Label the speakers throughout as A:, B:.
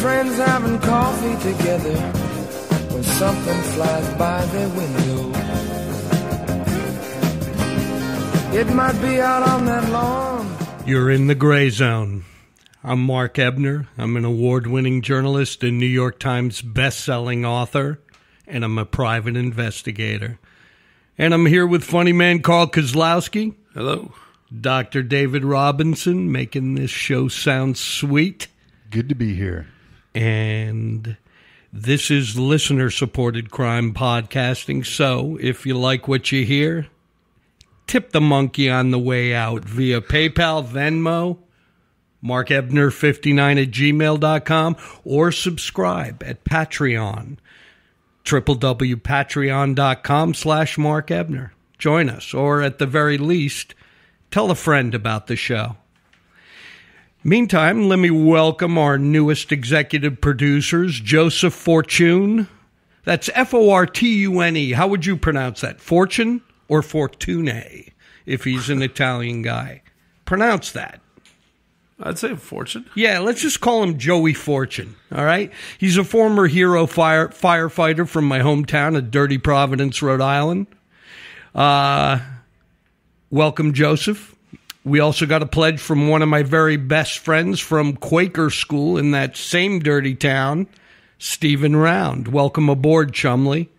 A: friends having coffee together when something flies by their window. It might be out on that lawn.
B: You're in the gray zone. I'm Mark Ebner. I'm an award-winning journalist and New York Times best-selling author, and I'm a private investigator. And I'm here with funny man Carl Kozlowski.
C: Hello.
B: Dr. David Robinson, making this show sound sweet.
D: Good to be here.
B: And this is listener-supported crime podcasting, so if you like what you hear, tip the monkey on the way out via PayPal, Venmo, markebner59@gmail.com, or subscribe at Patreon, www.patreon.com/Mark Ebner. Join us, or at the very least, tell a friend about the show. Meantime, let me welcome our newest executive producers, Joseph Fortune. That's Fortune. How would you pronounce that? Fortune or Fortune, if he's an Italian guy? Pronounce that.
C: I'd say Fortune.
B: Yeah, let's just call him Joey Fortune, all right? He's a former hero firefighter from my hometown of Dirty Providence, Rhode Island. Welcome, Joseph. We also got a pledge from one of my very best friends from Quaker school in that same dirty town, Stephen Round. Welcome aboard, Chumley.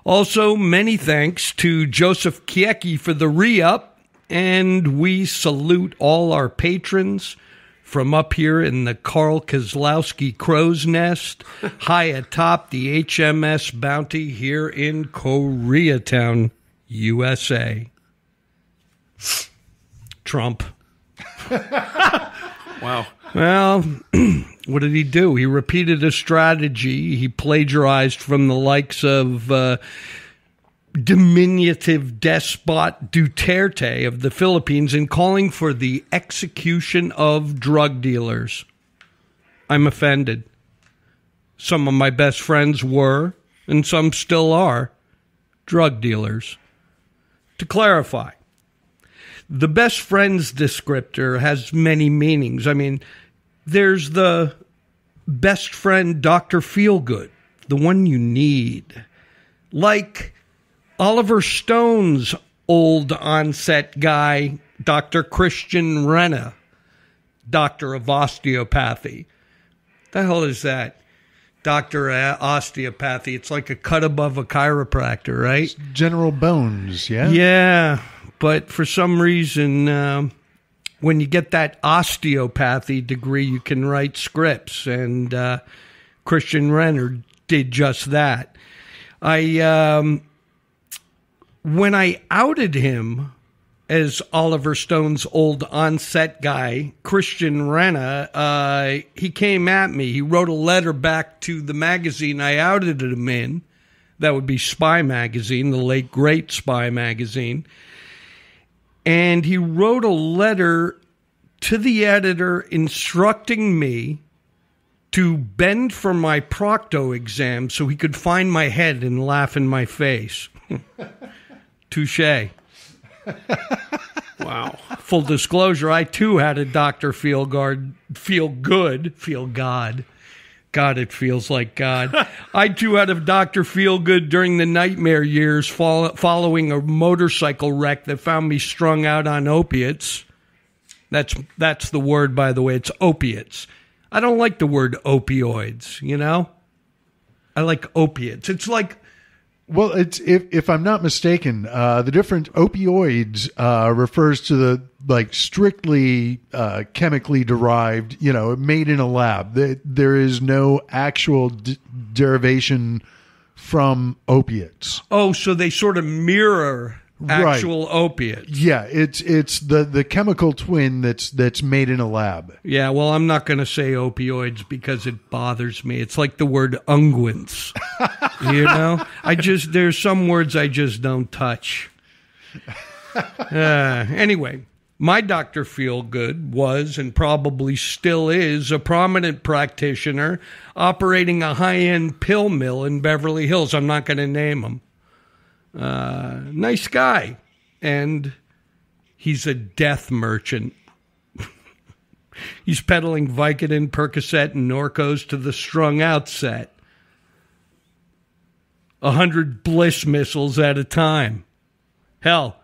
B: Also, many thanks to Joseph Kiecki for the re-up. And we salute all our patrons from up here in the Carl Kozlowski Crow's Nest, high atop the HMS Bounty here in Koreatown, USA. Trump.
C: Wow.
B: Well, what did he do? He repeated a strategy. He plagiarized from the likes of diminutive despot Duterte of the Philippines in calling for the execution of drug dealers. I'm offended. Some of my best friends were, and some still are, drug dealers. To clarify, the best friends descriptor has many meanings. I mean, there's the best friend Dr. Feelgood, the one you need. Like Oliver Stone's old onset guy, Dr. Christian Renna, doctor of osteopathy. The hell is that? Doctor osteopathy. It's like a cut above a chiropractor, right?
D: It's General Bones, yeah?
B: Yeah, but for some reason, when you get that osteopathy degree, you can write scripts, and Christian Renner did just that. When I outed him as Oliver Stone's old onset guy, Christian Renna, he came at me. He wrote a letter back to the magazine I outed him in. That would be Spy Magazine, the late great Spy Magazine. And he wrote a letter to the editor instructing me to bend for my procto exam so he could find my head and laugh in my face. Touché.
C: Wow.
B: Full disclosure, I too had a Dr. God, it feels like God. I too had a Dr. Feelgood during the nightmare years following a motorcycle wreck that found me strung out on opiates. That's the word, by the way. It's opiates. I don't like the word opioids, you know? I like opiates. It's like...
D: Well, it's if I'm not mistaken, the different opioids refers to the strictly chemically derived, made in a lab. There is no actual derivation from opiates.
B: Oh, so they sort of mirror actual opiates.
D: Yeah, it's the chemical twin that's made in a lab.
B: Yeah, well, I'm not going to say opioids because it bothers me. It's like the word unguents. There's some words I just don't touch. Anyway, my Dr. Feelgood was and probably still is a prominent practitioner operating a high-end pill mill in Beverly Hills. I'm not going to name him. Nice guy. And he's a death merchant. He's peddling Vicodin, Percocet, and Norcos to the strung out set. 100 Bliss missiles at a time. Hell,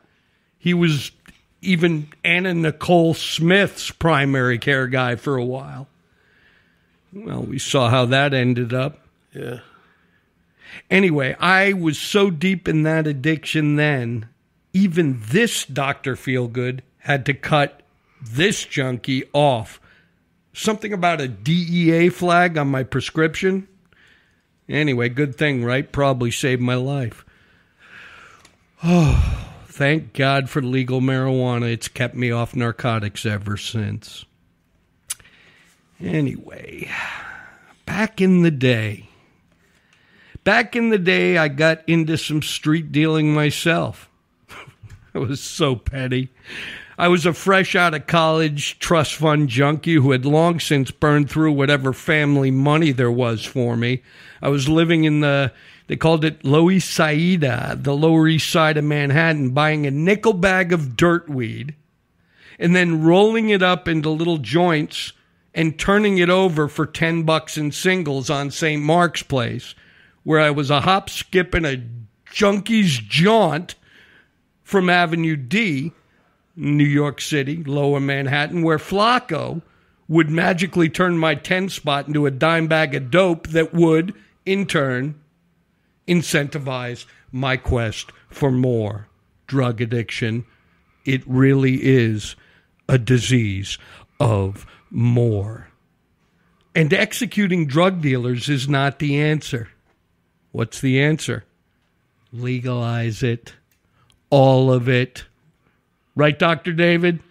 B: he was even Anna Nicole Smith's primary care guy for a while. Well, we saw how that ended up.
C: Yeah.
B: Anyway, I was so deep in that addiction then, even this Dr. Feelgood had to cut this junkie off. Something about a DEA flag on my prescription. Anyway, good thing, right? Probably saved my life. Oh, thank God for legal marijuana. It's kept me off narcotics ever since. Anyway, back in the day, I got into some street dealing myself. I was so petty. I was a fresh out of college trust fund junkie who had long since burned through whatever family money there was for me. I was living in they called it Lower East Side, the Lower East Side of Manhattan, buying a nickel bag of dirt weed and then rolling it up into little joints and turning it over for $10 in singles on St. Mark's Place, where I was a hop, skip, and a junkie's jaunt from Avenue D, New York City, Lower Manhattan, where Flacco would magically turn my 10 spot into a dime bag of dope that would, in turn, incentivize my quest for more drug addiction. It really is a disease of more. And executing drug dealers is not the answer. What's the answer? Legalize it. All of it. Right, Dr. David?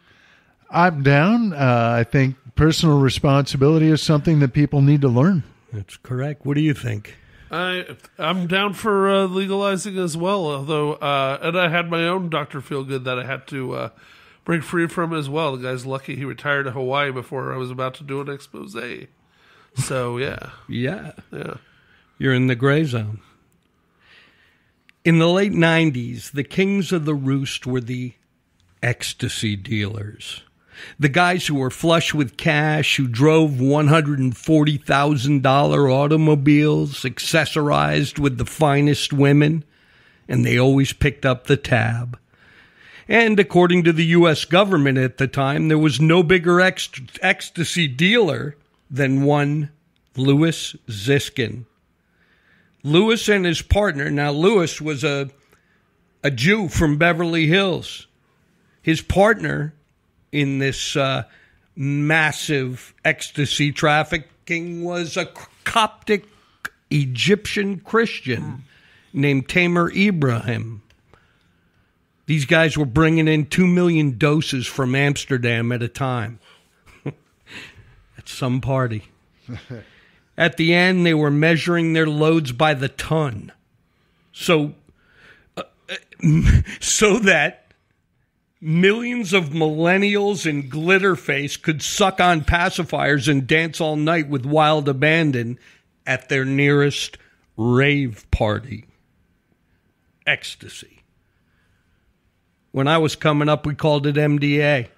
D: I'm down. I think personal responsibility is something that people need to learn.
B: That's correct. What do you think?
C: I'm down for legalizing as well, although, and I had my own Dr. Feelgood that I had to break free from as well. The guy's lucky he retired to Hawaii before I was about to do an expose. So, yeah.
B: Yeah. You're in the gray zone. In the late 90s, the kings of the roost were the ecstasy dealers. The guys who were flush with cash, who drove $140,000 automobiles, accessorized with the finest women, and they always picked up the tab. And according to the U.S. government at the time, there was no bigger ecstasy dealer than one Louis Ziskin. Louis and his partner, now Louis was a Jew from Beverly Hills. His partner in this massive ecstasy trafficking was a Coptic Egyptian Christian named Tamer Ibrahim. These guys were bringing in 2 million doses from Amsterdam at a time. At some party. At the end, they were measuring their loads by the ton. So that millions of millennials in glitter face could suck on pacifiers and dance all night with wild abandon at their nearest rave party. Ecstasy. When I was coming up, we called it MDA,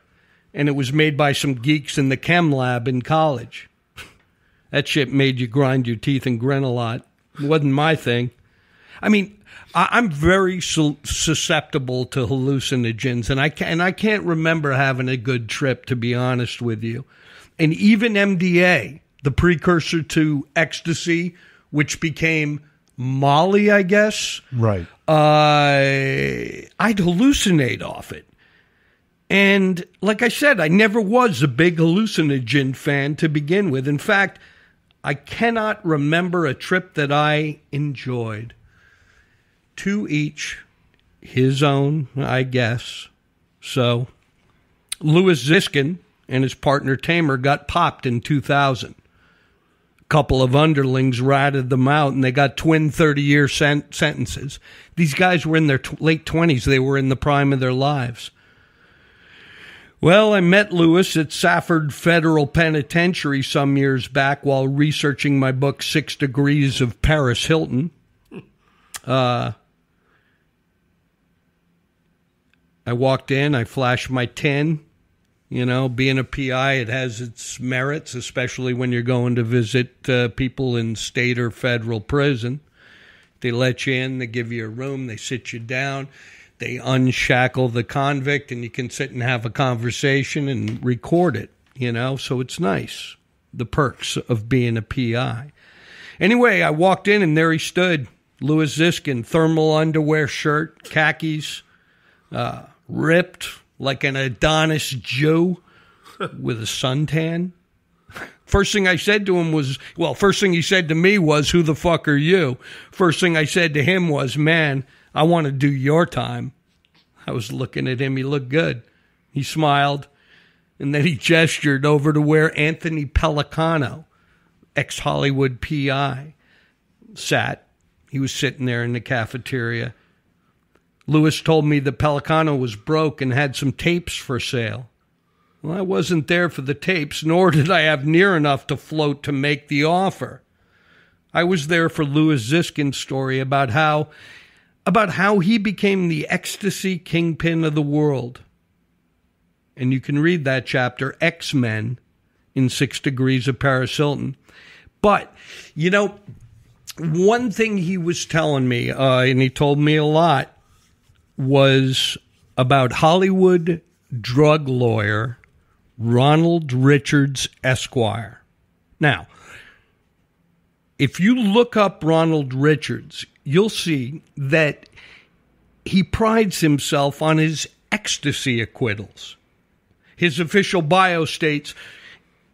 B: and it was made by some geeks in the chem lab in college. That shit made you grind your teeth and grin a lot. It wasn't my thing. I mean, I'm very susceptible to hallucinogens, and I can't remember having a good trip, to be honest with you. And even MDA, the precursor to ecstasy, which became Molly, I guess.
D: Right.
B: I'd hallucinate off it. And like I said, I never was a big hallucinogen fan to begin with. In fact, I cannot remember a trip that I enjoyed. To each his own, I guess. So, Louis Ziskin and his partner Tamer got popped in 2000. A couple of underlings ratted them out, and they got twin 30-year sentences. These guys were in their late 20s. They were in the prime of their lives. Well, I met Louis at Safford Federal Penitentiary some years back while researching my book, 6 Degrees of Paris Hilton. I walked in, I flashed my tin, You know, being a PI, it has its merits, especially when you're going to visit people in state or federal prison. They let you in, they give you a room, they sit you down, they unshackle the convict, and you can sit and have a conversation and record it, you know, so it's nice. The perks of being a PI. Anyway, I walked in, and there he stood, Louis Ziskin, thermal underwear shirt, khakis, ripped like an Adonis Jew with a suntan. First thing I said to him was, well, first thing he said to me was, who the fuck are you? First thing I said to him was, man, I want to do your time. I was looking at him. He looked good. He smiled, and then he gestured over to where Anthony Pellicano, ex-Hollywood PI, sat. He was sitting there in the cafeteria. Louis told me that Pellicano was broke and had some tapes for sale. Well, I wasn't there for the tapes, nor did I have near enough to float to make the offer. I was there for Louis Ziskin's story about how he became the ecstasy kingpin of the world. And you can read that chapter, X-Men, in 6 Degrees of Paris Hilton. But, you know, one thing he was telling me, and he told me a lot, was about Hollywood drug lawyer Ronald Richards, Esquire. Now, if you look up Ronald Richards, you'll see that he prides himself on his ecstasy acquittals. His official bio states,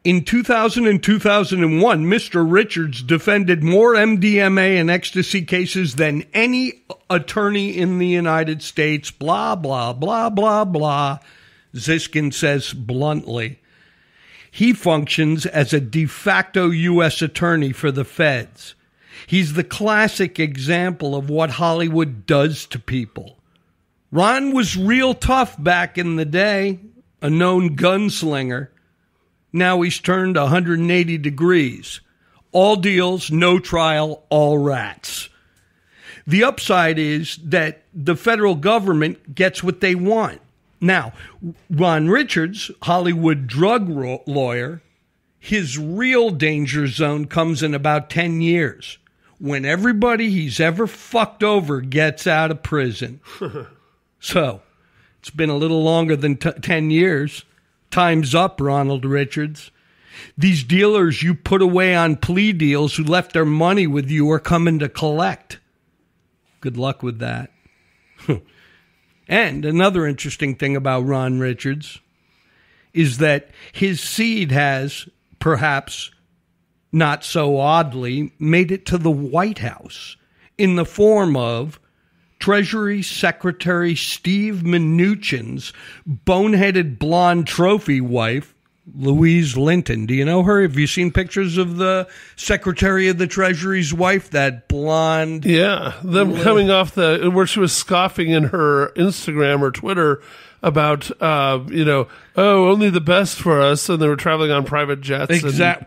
B: in 2000 and 2001, Mr. Richards defended more MDMA and ecstasy cases than any attorney in the United States, blah, blah, blah, blah, blah. Ziskin says bluntly, he functions as a de facto U.S. attorney for the feds. He's the classic example of what Hollywood does to people. Ron was real tough back in the day, a known gunslinger. Now he's turned 180 degrees. All deals, no trial, all rats. The upside is that the federal government gets what they want. Now, Ron Richards, Hollywood drug lawyer, his real danger zone comes in about 10 years, when everybody he's ever fucked over gets out of prison. So, it's been a little longer than 10 years. Time's up, Ronald Richards. These dealers you put away on plea deals who left their money with you are coming to collect. Good luck with that. And another interesting thing about Ron Richards is that his seed has, perhaps not so oddly, made it to the White House in the form of Treasury Secretary Steve Mnuchin's boneheaded blonde trophy wife, Louise Linton. Do you know her? Have you seen pictures of the Secretary of the Treasury's wife, that blonde?
C: Yeah, them coming off where she was scoffing in her Instagram or Twitter about, only the best for us, and they were traveling on private jets.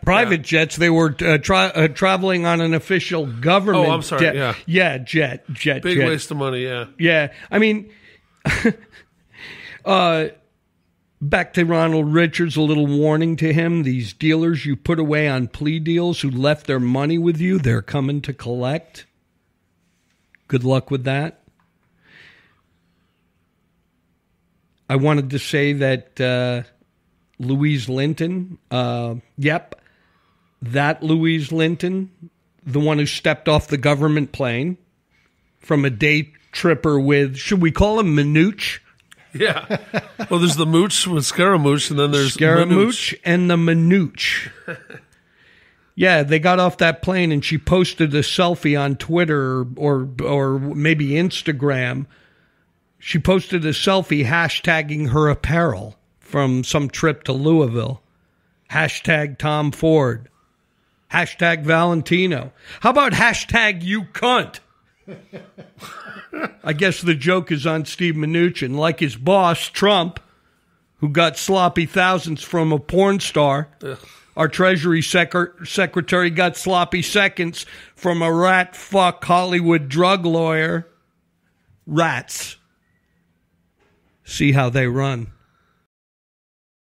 B: Private jets. They were traveling on an official government.
C: Oh, I'm sorry.
B: Jet.
C: Big waste of money. Yeah.
B: Yeah. I mean, back to Ronald Richards, a little warning to him. These dealers you put away on plea deals who left their money with you, they're coming to collect. Good luck with that. I wanted to say that Louise Linton, that Louise Linton, the one who stepped off the government plane from a day tripper with, should we call him Manooch?
C: Yeah. Well, there's the Mooch with Scaramouche, and then there's
B: Scaramouche and the Manooch. Yeah, they got off that plane, and she posted a selfie on Twitter or maybe Instagram. She posted a selfie hashtagging her apparel from some trip to Louisville. Hashtag Tom Ford. Hashtag Valentino. How about hashtag you cunt? I guess the joke is on Steve Mnuchin. Like his boss, Trump, who got sloppy thousands from a porn star. Ugh. Our Treasury Secretary got sloppy seconds from a rat fuck Hollywood drug lawyer. Rats. See how they run.